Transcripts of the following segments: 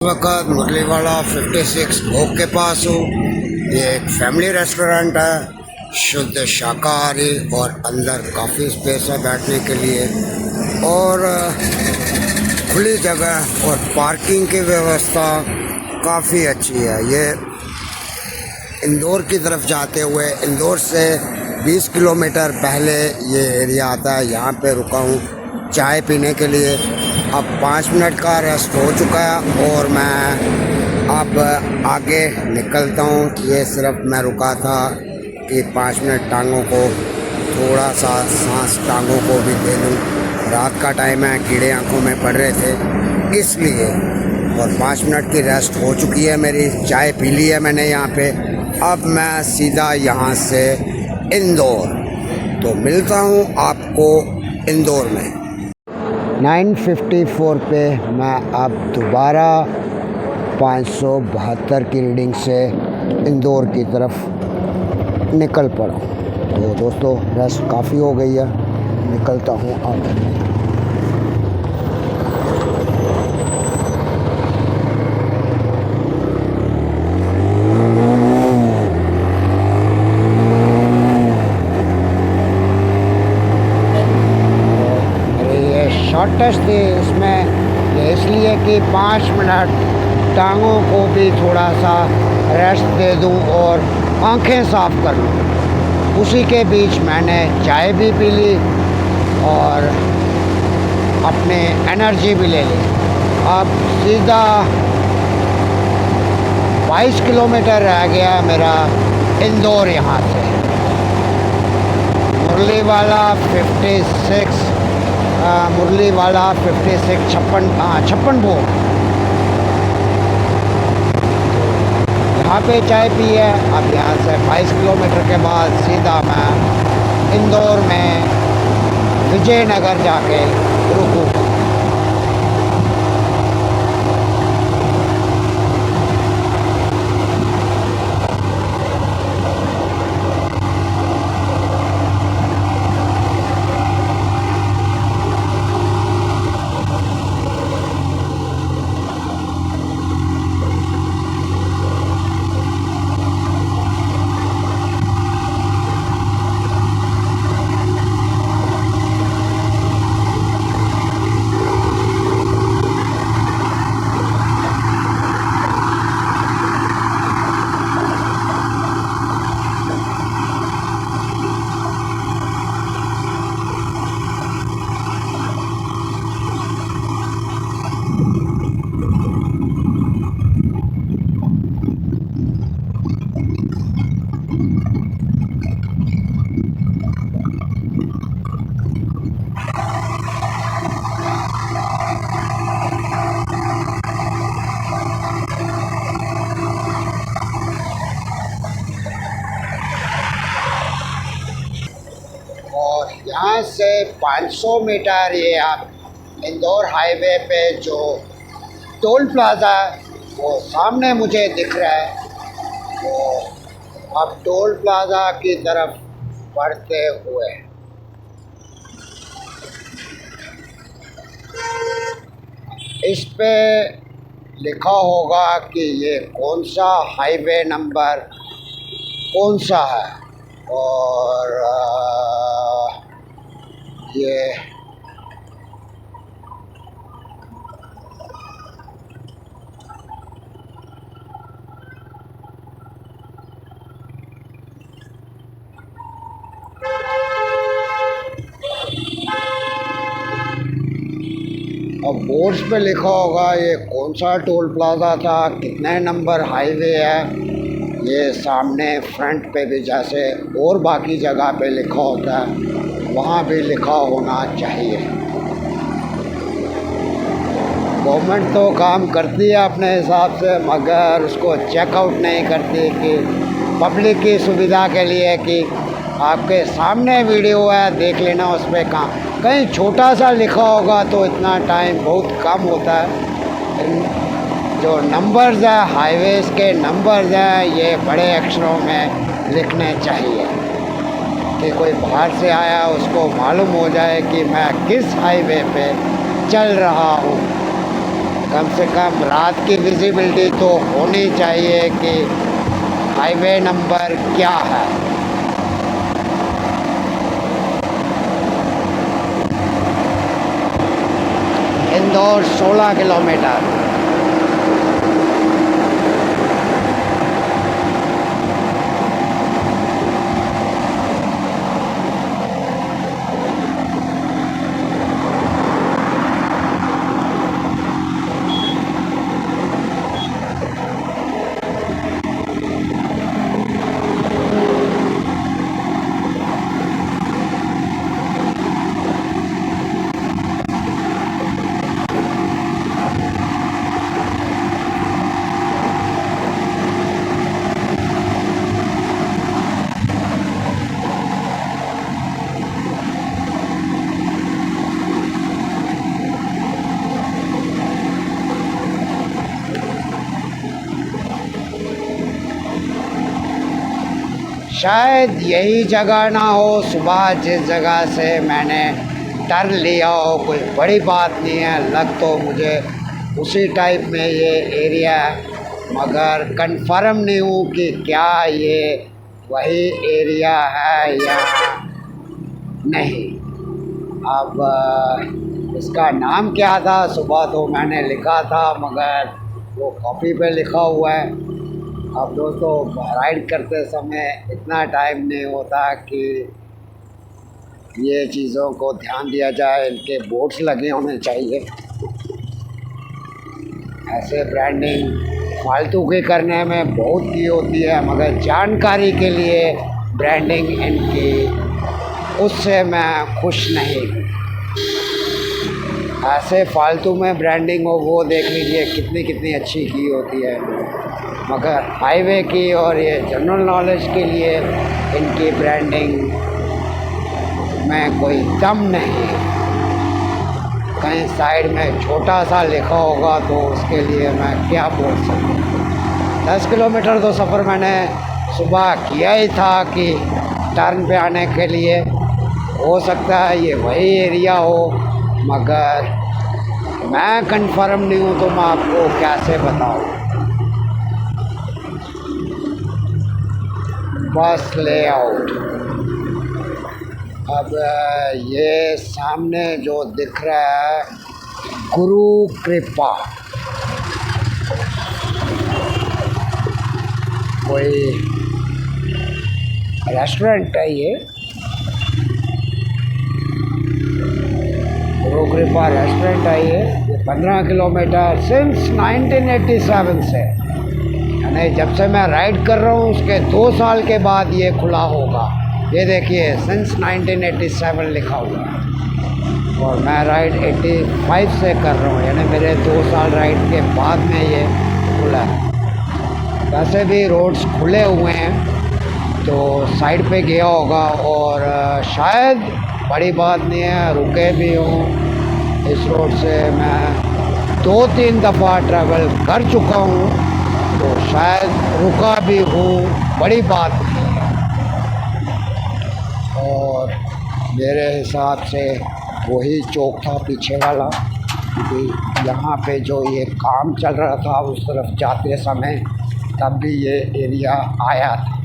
वक्त मुरलीवाला 56 भोग के पास हूँ। ये एक फैमिली रेस्टोरेंट है, शुद्ध शाकाहारी और अंदर काफ़ी स्पेस है बैठने के लिए और खुली जगह और पार्किंग की व्यवस्था काफ़ी अच्छी है। ये इंदौर की तरफ जाते हुए इंदौर से 20 किलोमीटर पहले ये एरिया आता है। यहाँ पे रुका हूँ चाय पीने के लिए। अब 5 मिनट का रेस्ट हो चुका है और मैं अब आगे निकलता हूँ। ये सिर्फ मैं रुका था कि 5 मिनट टांगों को थोड़ा सा सांस टांगों को भी दे लूँ। रात का टाइम है, कीड़े आंखों में पड़ रहे थे इसलिए। और 5 मिनट की रेस्ट हो चुकी है मेरी, चाय पी ली है मैंने यहाँ पे। अब मैं सीधा यहाँ से इंदौर, तो मिलता हूँ आपको इंदौर में। 9:54 पे मैं अब दोबारा 572 की रीडिंग से इंदौर की तरफ निकल पड़ा। तो दोस्तों रेस्ट काफ़ी हो गई है, निकलता हूँ अब। शॉर्टेस्ट थी इसमें ये इसलिए कि 5 मिनट टांगों को भी थोड़ा सा रेस्ट दे दूं और आंखें साफ कर लूं। उसी के बीच मैंने चाय भी पी ली और अपने एनर्जी भी ले ली। अब सीधा 22 किलोमीटर रह गया मेरा इंदौर यहाँ से। मुरलीवाला 56 56 भोग यहाँ पे चाय पी है। अब यहाँ से 22 किलोमीटर के बाद सीधा मैं इंदौर में विजयनगर जाके रुकूँगा। यहाँ से 500 मीटर ये आप इंदौर हाईवे पे जो टोल प्लाज़ा है वो सामने मुझे दिख रहा है। तो अब टोल प्लाज़ा की तरफ बढ़ते हुए इस पे लिखा होगा कि ये कौन सा हाईवे नंबर कौन सा है और ये और बोर्ड्स पे लिखा होगा ये कौन सा टोल प्लाज़ा था, कितने नंबर हाईवे है। ये सामने फ्रंट पे भी जैसे और बाकी जगह पे लिखा होता है वहाँ भी लिखा होना चाहिए। गवर्नमेंट तो काम करती है अपने हिसाब से, मगर उसको चेकआउट नहीं करती कि पब्लिक की सुविधा के लिए कि आपके सामने वीडियो है देख लेना। उस पर कहीं छोटा सा लिखा होगा तो इतना टाइम बहुत कम होता है। जो नंबर्स है हाईवेज़ के नंबर्स हैं ये बड़े अक्षरों में लिखने चाहिए कि कोई बाहर से आया उसको मालूम हो जाए कि मैं किस हाईवे पे चल रहा हूँ। कम से कम रात की विजिबिलिटी तो होनी चाहिए कि हाईवे नंबर क्या है। इंदौर 16 किलोमीटर। शायद यही जगह ना हो, सुबह जिस जगह से मैंने टर्न लिया हो, कोई बड़ी बात नहीं है। लग तो मुझे उसी टाइप में ये एरिया है, मगर कंफर्म नहीं हूँ कि क्या ये वही एरिया है या नहीं। अब इसका नाम क्या था, सुबह तो मैंने लिखा था मगर वो कॉपी पे लिखा हुआ है। अब दोस्तों राइड करते समय इतना टाइम नहीं होता कि ये चीज़ों को ध्यान दिया जाए, इनके बोर्ड्स लगे होने चाहिए। ऐसे ब्रांडिंग फालतू के करने में बहुत की होती है, मगर जानकारी के लिए ब्रांडिंग इनकी, उससे मैं खुश नहीं हूँ। ऐसे फालतू में ब्रांडिंग हो वो देख लीजिए कितनी कितनी अच्छी की होती है, मगर हाईवे की और ये जनरल नॉलेज के लिए इनकी ब्रांडिंग में कोई दम नहीं। कहीं साइड में छोटा सा लिखा होगा तो उसके लिए मैं क्या बोल सकूँ। 10 किलोमीटर तो सफ़र मैंने सुबह किया ही था कि टर्न पे आने के लिए। हो सकता है ये वही एरिया हो, मगर मैं कंफर्म नहीं हूँ तो मैं आपको कैसे बताऊँ। बस लेआउट। अब ये सामने जो दिख रहा है गुरु कृपा, कोई रेस्टोरेंट है ये, गुरु कृपा रेस्टोरेंट है ये 15 किलोमीटर सिंस 1987 से, यानी जब से मैं राइड कर रहा हूँ उसके 2 साल के बाद ये खुला होगा। ये देखिए सिंस 1987 लिखा हुआ है और मैं राइड 85 से कर रहा हूँ, यानी मेरे 2 साल राइड के बाद में ये खुला है। वैसे भी रोड्स खुले हुए हैं तो साइड पे गया होगा और शायद बड़ी बात नहीं है, रुके भी हूँ। इस रोड से मैं 2-3 दफ़ा ट्रैवल कर चुका हूँ तो शायद रुका भी हूँ, बड़ी बात नहीं है। और मेरे हिसाब से वही चौक था पीछे वाला, क्योंकि यहाँ पे जो ये काम चल रहा था उस तरफ जाते समय तब भी ये एरिया आया था।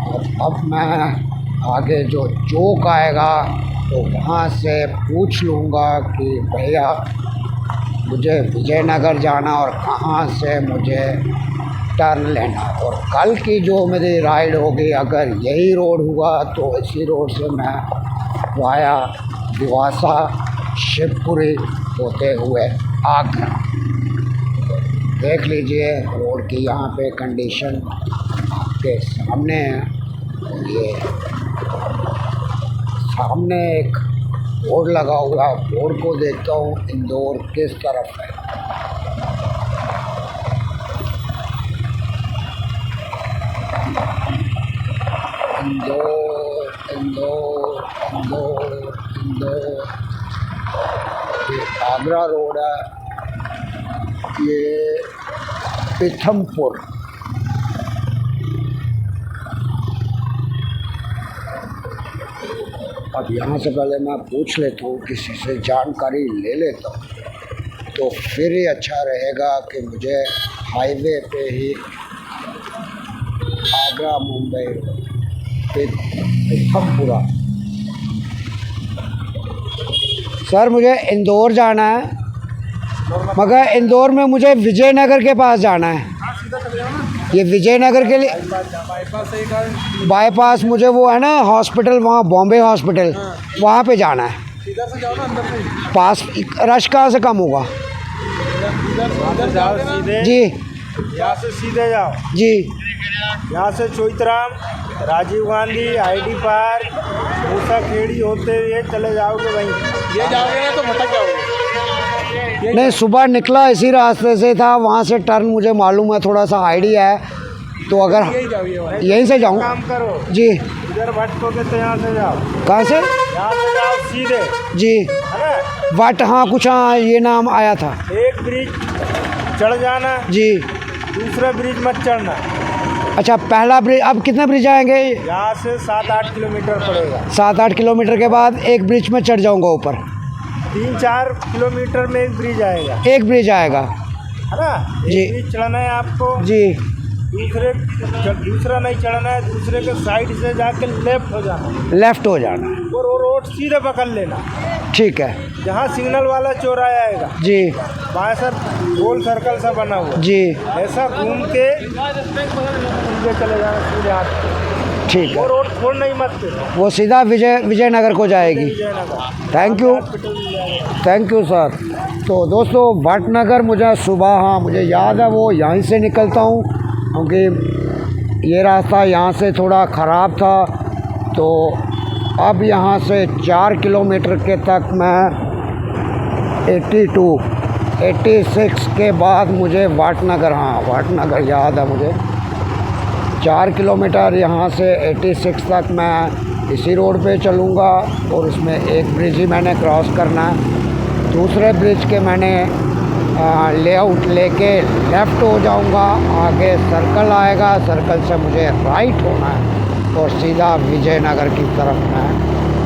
और अब मैं आगे जो चौक आएगा तो वहाँ से पूछ लूँगा कि भैया मुझे विजयनगर जाना और कहाँ से मुझे टर्न लेना। और कल की जो मेरी राइड होगी अगर यही रोड हुआ तो इसी रोड से मैं वाया दिवासा शिवपुरी होते हुए आगरा। देख लीजिए रोड की यहाँ पे कंडीशन आपके सामने है। ये सामने एक बोर्ड लगा हुआ है, बोर्ड को देखता हूँ इंदौर किस तरफ है। इंदौर इंदौर इंदौर इंदौर, ये आगरा रोड है, ये पीथमपुर। अब यहाँ से पहले मैं पूछ लेता हूँ, किसी से जानकारी ले लेता हूँ। तो फिर ही अच्छा रहेगा कि मुझे हाईवे पे ही आगरा मुंबई पिथमपुरा। सर मुझे इंदौर जाना है, मगर इंदौर में मुझे विजयनगर के पास जाना है। ये विजयनगर के लिए बाईपास मुझे वो है ना हॉस्पिटल, वहाँ बॉम्बे हॉस्पिटल, वहाँ पे जाना है। सीधा से जाओ ना अंदर से। पास रश कहाँ से कम होगा? इधर जाओ सीधे जी यहाँ से सीधे जाओ जी। यहाँ से चोइथराम, राजीव गांधी, आईडी पार्क, मूसा खेड़ी होते हुए चले जाओगे वहीं। ये जाओगे ना तो भटक जाओगे। नहीं, सुबह निकला इसी रास्ते से था, वहाँ से टर्न मुझे मालूम है, थोड़ा सा आइडिया है, तो अगर यहीं से जाऊँ। काम करो जी। इधर भटकोगे तो यहाँ से जाओ। कहाँ से? यहाँ से जाओ सीधे, जी। है ना। वाट, हाँ कुछ, हाँ ये नाम आया था। एक ब्रिज चढ़ जाना जी। दूसरा ब्रिज मत चढ़ना। अच्छा, पहला ब्रिज, अब कितने ब्रिज आएंगे? यहाँ से 7-8 किलोमीटर पड़ेगा। 7-8 किलोमीटर के बाद एक ब्रिज में चढ़ जाऊंगा ऊपर। 3-4 किलोमीटर में एक ब्रिज आएगा, एक ब्रिज आएगा, है ना। जी। एक ब्रिज चढ़ना है आपको। जी। दूसरा नहीं चढ़ना है, दूसरे के साइड से जाके लेफ्ट हो जाना, लेफ्ट हो जाना। और वो रोड सीधे पकड़ लेना। ठीक है। जहाँ सिग्नल वाला चौराहा आएगा, जी वहाँ सर गोल सर्कल सा बना हुआ, जी। ऐसा घूम के सीधे चले जाना सीधे हाथ। ठीक वो है, रोड छोड़ नहीं मत, वो सीधा विजयनगर को जाएगी। विजयनगर। थैंक यू, हॉस्पिटल मिल जाएगा। Thank you sir. तो दोस्तों, भटनगर मुझे सुबह, हाँ मुझे याद है, वो यहीं से निकलता हूँ, क्योंकि ये रास्ता यहाँ से थोड़ा ख़राब था। तो अब यहाँ से 4 किलोमीटर के तक मैं 86 के बाद मुझे वाटनगर, हाँ वाटनगर याद है मुझे, 4 किलोमीटर यहाँ से 86 तक मैं इसी रोड पे चलूँगा। और उसमें एक ब्रिज ही मैंने क्रॉस करना है। दूसरे ब्रिज के मैंने लेआउट लेके लेफ़्ट हो जाऊँगा, आगे सर्कल आएगा, सर्कल से मुझे राइट होना है और सीधा विजयनगर की तरफ मैं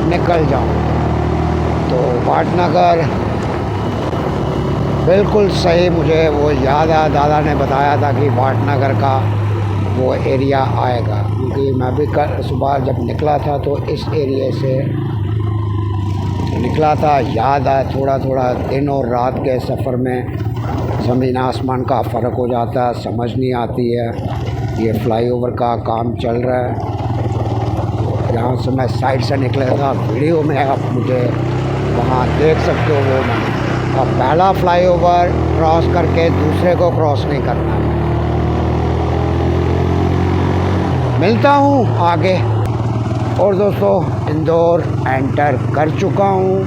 निकल जाऊँ। तो वाटनगर बिल्कुल सही, मुझे वो याद है, दादा ने बताया था कि वाटनगर का वो एरिया आएगा, क्योंकि मैं भी कल सुबह जब निकला था तो इस एरिया से निकला था। याद है, थोड़ा थोड़ा दिन और रात के सफ़र में ज़मीन आसमान का फ़र्क हो जाता है, समझ नहीं आती है। ये फ्लाईओवर का काम चल रहा है, यहाँ से मैं साइड से निकला था, वीडियो में आप मुझे वहाँ देख सकते हो। वो मैं अब पहला फ्लाईओवर क्रॉस करके दूसरे को क्रॉस नहीं करना है। मिलता हूँ आगे। और दोस्तों, इंदौर एंटर कर चुका हूँ।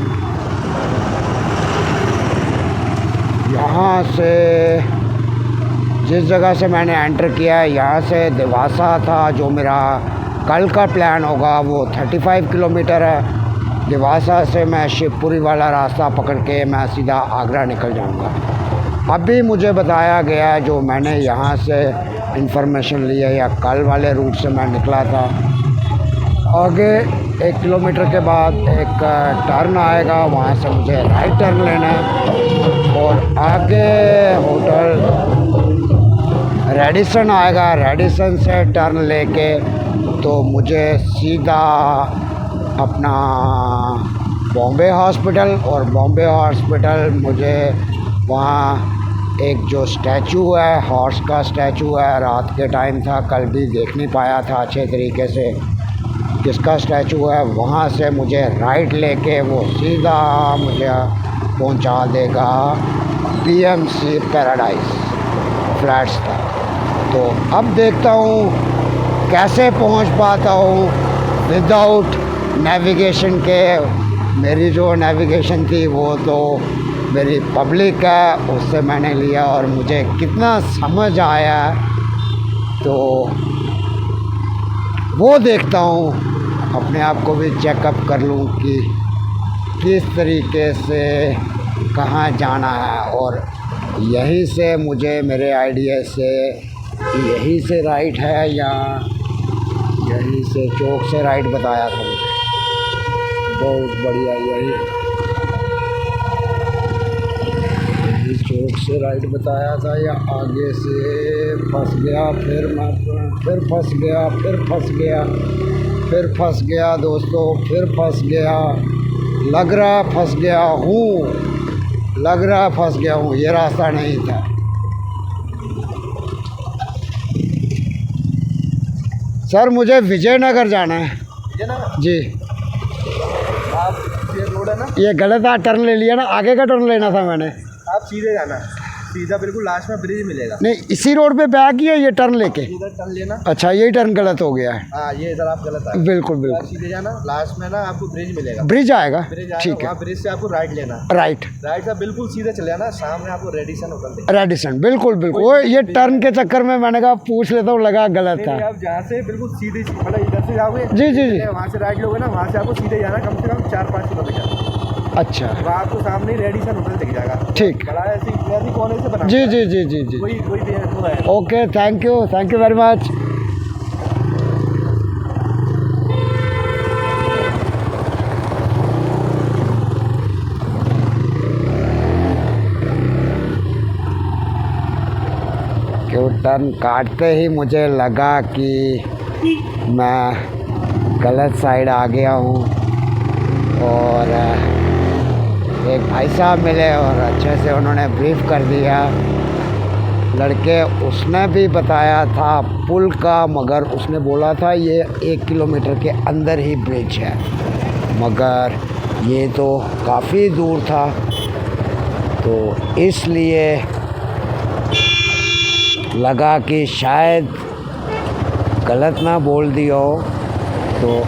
यहाँ से जिस जगह से मैंने एंटर किया है, यहाँ से देवासा था, जो मेरा कल का प्लान होगा, वो 35 किलोमीटर है। देवासा से मैं शिवपुरी वाला रास्ता पकड़ के मैं सीधा आगरा निकल जाऊँगा। अभी मुझे बताया गया है, जो मैंने यहाँ से इंफॉर्मेशन ली है, या कल वाले रूट से मैं निकला था, आगे 1 किलोमीटर के बाद एक टर्न आएगा, वहाँ से मुझे राइट टर्न लेना है और आगे होटल रेडिसन आएगा, रेडिसन से टर्न लेके तो मुझे सीधा अपना बॉम्बे हॉस्पिटल, और बॉम्बे हॉस्पिटल मुझे वहाँ एक जो स्टैचू है, हॉर्स का स्टैचू है, रात के टाइम था, कल भी देख नहीं पाया था अच्छे तरीके से किसका स्टैचू है, वहाँ से मुझे राइट लेके वो सीधा मुझे पहुँचा देगा PMC पैराडाइज फ्लैट्स तक। तो अब देखता हूँ कैसे पहुँच पाता हूँ विदाउट नेविगेशन के। मेरी जो नेविगेशन थी वो तो मेरी पब्लिक है, उससे मैंने लिया, और मुझे कितना समझ आया तो वो देखता हूँ, अपने आप को भी चेकअप कर लूँ कि किस तरीके से कहाँ जाना है। और यहीं से मुझे मेरे आइडिया से यहीं से राइट है, या यहीं से चौक से राइट बताया था मुझे। बहुत बढ़िया, यहीं रोड से राइट बताया था या आगे से फंस गया, फिर फंस गया, फिर फंस गया, फिर फंस गया दोस्तों, फिर फंस गया। लग रहा फंस गया हूँ, लग रहा फंस गया हूँ, ये रास्ता नहीं था। सर मुझे विजयनगर जाना है। विजयनगर जी। आप ये रोड है ना, ये गलत है, टर्न ले लिया ना, आगे का टर्न लेना था मैंने। आप सीधे जाना, सीधा बिल्कुल लास्ट में ब्रिज मिलेगा। नहीं, इसी रोड पे बैक ही है ये टर्न लेके। इधर टर्न लेना। अच्छा, यही टर्न गलत हो गया है। हाँ, ये इधर आप गलत आ गए। बिल्कुल आप बिल्कुल। सीधे जाना, लास्ट में ना आपको ब्रिज मिलेगा। ब्रिज आएगा, ब्रिज आएगा, ठीक है। वहाँ ब्रिज से आपको राइट लेना। राइट, राइट से बिल्कुल सीधे चले जाना, सामने आपको रेडिसन होटल दिखेगा। रेडिसन, बिल्कुल बिल्कुल। वो ये टर्न के चक्कर में मैंने कहा पूछ लेता हूँ, लगा गलत नहीं, था। नहीं, आप जहाँ से बिल्कुल सीधे मतलब इधर से जाओगे, जी जी जी। वहाँ से राइट लोगे ना, वहाँ से आपको सीधे जाना कम से कम 4-5 किलोमीटर। अच्छा, वहाँ आपको सामने ही रेडिसन होटल दिख जाएगा। ठीक। बड़ा ऐसी कोने से बना। जी जी जी जी जी। वही वो है। Okay, thank you very much. क्यों टर्न काटते ही मुझे लगा कि मैं गलत साइड आ गया हूँ, और एक भाई साहब मिले और अच्छे से उन्होंने ब्रीफ कर दिया। लड़के उसने भी बताया था पुल का, मगर उसने बोला था ये 1 किलोमीटर के अंदर ही ब्रिज है, मगर ये तो काफ़ी दूर था, तो इसलिए लगा कि शायद गलत ना बोल दिया हो। तो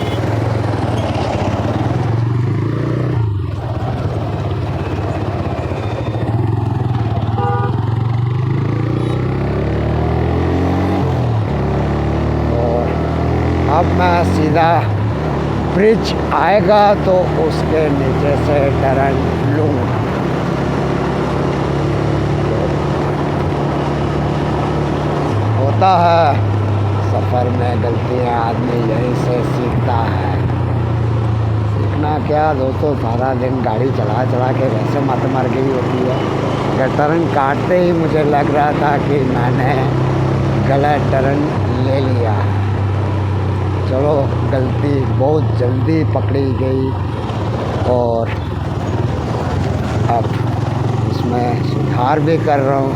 अब मैं सीधा ब्रिज आएगा तो उसके नीचे से टर्न लूँगा। होता है सफ़र में गलतियाँ, आदमी यहीं से सीखता है। सीखना क्या दोस्तों, सारा दिन गाड़ी चला चला के वैसे मत मर गई होती है। अगर टर्न काटते ही मुझे लग रहा था कि मैंने गलत टर्न ले लिया है। चलो, गलती बहुत जल्दी पकड़ी गई और अब इसमें सुधार भी कर रहा हूँ।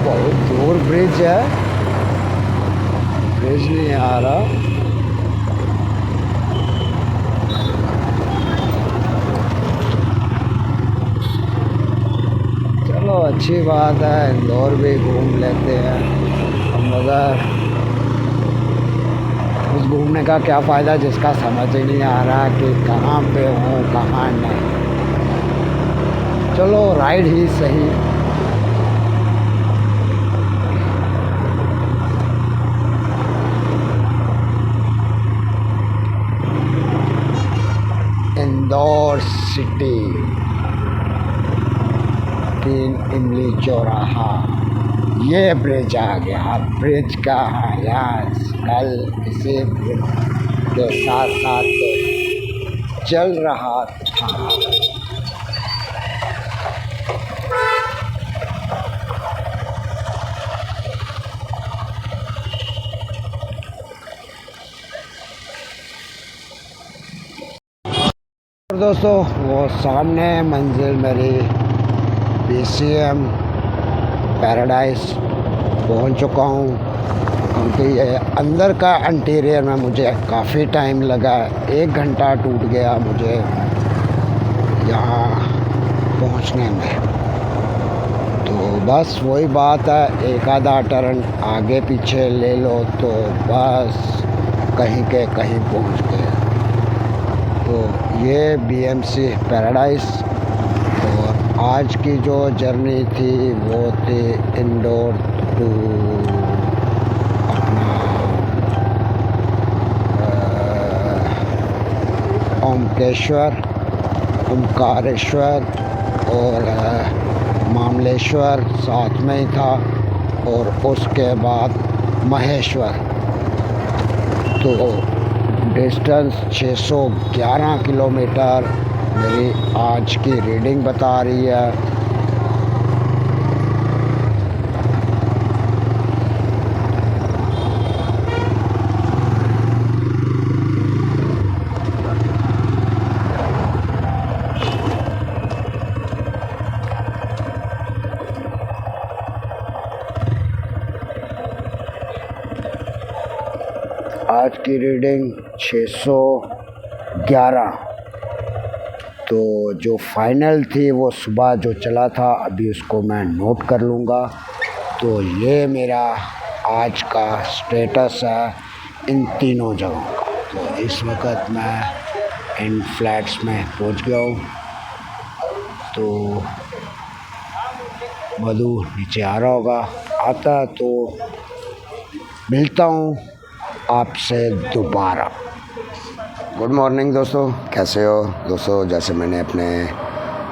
बहुत दूर ब्रिज है, ब्रिज नहीं आ रहा। चलो, अच्छी बात है, इंदौर भी घूम लेते हैं। मगर उस घूमने का क्या फ़ायदा जिसका समझ ही नहीं आ रहा कि कहाँ पे हूँ कहाँ नहीं। चलो, राइड ही सही। इंदौर सिटी, 3 इमली चौराहा, ये ब्रिज आ गया। ब्रिज का आयास कल इसी ब्रिज के साथ साथ चल रहा था। दोस्तों, वो सामने मंजिल मेरी BCM पैराडाइज पहुंच चुका हूं, क्योंकि ये अंदर का इंटीरियर में मुझे काफ़ी टाइम लगा। 1 घंटा टूट गया मुझे यहाँ पहुंचने में। तो बस वही बात है, एक आधा टर्न आगे पीछे ले लो तो बस कहीं के कहीं पहुंच गए। तो ये BMC पैराडाइज, और आज की जो जर्नी थी वो थी इंदौर टू अपना ओमकारेश्वर और मामलेश्वर साथ में ही था, और उसके बाद महेश्वर। तो डिस्टेंस 611 किलोमीटर मेरी आज की रीडिंग बता रही है। आज की रीडिंग 611। तो जो फाइनल थी वो सुबह जो चला था, अभी उसको मैं नोट कर लूँगा। तो ये मेरा आज का स्टेटस है इन तीनों जगहों का। तो इस वक्त मैं इन फ्लैट्स में पहुंच गया हूँ। तो मधु नीचे आ रहा होगा, आता तो मिलता हूँ आपसे दोबारा। गुड मॉर्निंग दोस्तों, कैसे हो दोस्तों। जैसे मैंने अपने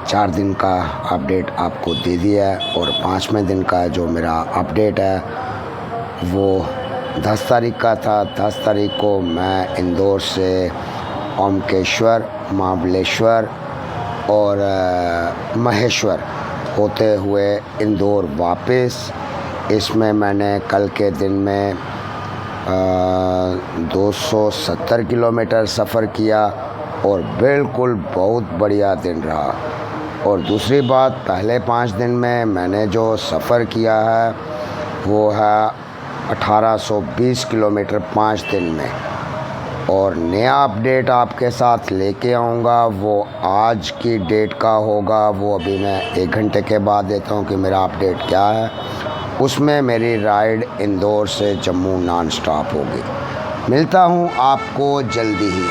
4 दिन का अपडेट आपको दे दिया है और 5वें दिन का जो मेरा अपडेट है वो 10 तारीख का था। 10 तारीख को मैं इंदौर से ओमकेश्वर, महाबलेश्वर और महेश्वर होते हुए इंदौर वापस। इसमें मैंने कल के दिन में 270 किलोमीटर सफ़र किया और बिल्कुल बहुत बढ़िया दिन रहा। और दूसरी बात, पहले 5 दिन में मैंने जो सफ़र किया है वो है 1820 किलोमीटर 5 दिन में। और नया अपडेट आपके साथ लेके आऊँगा, वो आज की डेट का होगा। वो अभी मैं 1 घंटे के बाद देता हूँ कि मेरा अपडेट क्या है। उसमें मेरी राइड इंदौर से जम्मू नॉन स्टॉप होगी। मिलता हूँ आपको जल्दी ही।